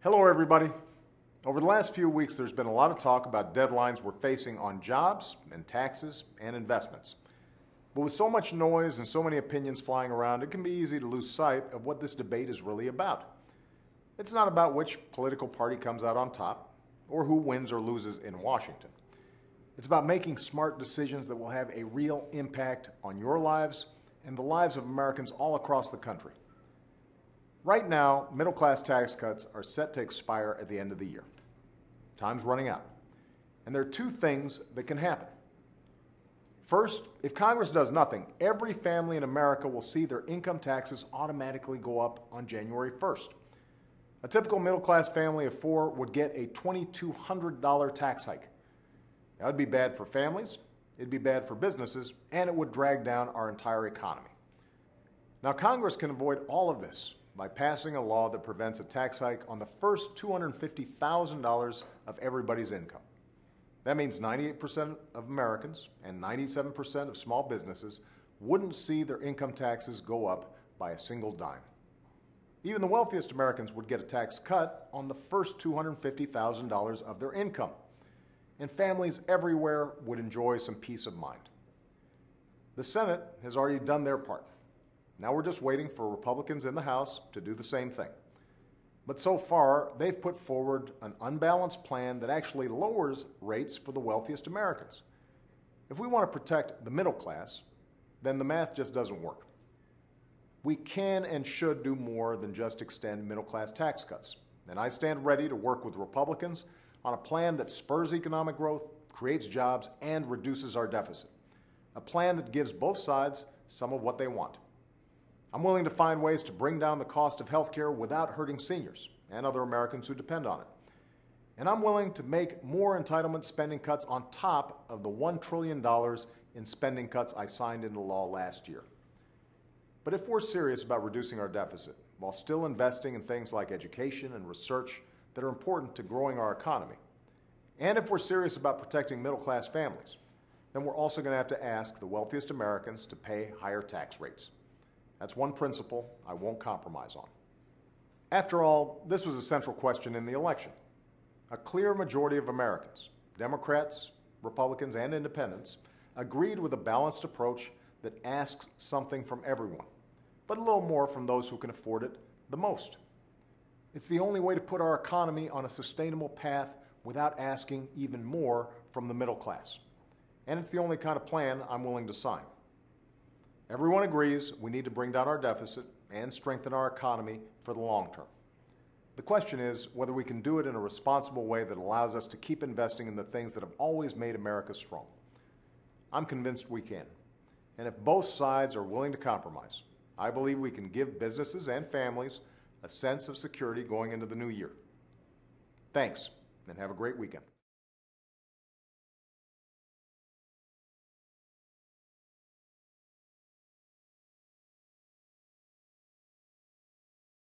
Hello, everybody. Over the last few weeks, there's been a lot of talk about deadlines we're facing on jobs and taxes and investments. But with so much noise and so many opinions flying around, it can be easy to lose sight of what this debate is really about. It's not about which political party comes out on top or who wins or loses in Washington. It's about making smart decisions that will have a real impact on your lives and the lives of Americans all across the country. Right now, middle-class tax cuts are set to expire at the end of the year. Time's running out. And there are two things that can happen. First, if Congress does nothing, every family in America will see their income taxes automatically go up on January 1st. A typical middle-class family of four would get a $2,200 tax hike. That would be bad for families, it'd be bad for businesses, and it would drag down our entire economy. Now, Congress can avoid all of this by passing a law that prevents a tax hike on the first $250,000 of everybody's income. That means 98% of Americans and 97% of small businesses wouldn't see their income taxes go up by a single dime. Even the wealthiest Americans would get a tax cut on the first $250,000 of their income. And families everywhere would enjoy some peace of mind. The Senate has already done their part. Now we're just waiting for Republicans in the House to do the same thing. But so far, they've put forward an unbalanced plan that actually lowers rates for the wealthiest Americans. If we want to protect the middle class, then the math just doesn't work. We can and should do more than just extend middle-class tax cuts. And I stand ready to work with Republicans on a plan that spurs economic growth, creates jobs, and reduces our deficit. A plan that gives both sides some of what they want. I'm willing to find ways to bring down the cost of health care without hurting seniors and other Americans who depend on it. And I'm willing to make more entitlement spending cuts on top of the $1 trillion in spending cuts I signed into law last year. But if we're serious about reducing our deficit while still investing in things like education and research that are important to growing our economy, and if we're serious about protecting middle-class families, then we're also going to have to ask the wealthiest Americans to pay higher tax rates. That's one principle I won't compromise on. After all, this was a central question in the election. A clear majority of Americans, Democrats, Republicans, and Independents, agreed with a balanced approach that asks something from everyone, but a little more from those who can afford it the most. It's the only way to put our economy on a sustainable path without asking even more from the middle class. And it's the only kind of plan I'm willing to sign. Everyone agrees we need to bring down our deficit and strengthen our economy for the long term. The question is whether we can do it in a responsible way that allows us to keep investing in the things that have always made America strong. I'm convinced we can. And if both sides are willing to compromise, I believe we can give businesses and families a sense of security going into the new year. Thanks, and have a great weekend.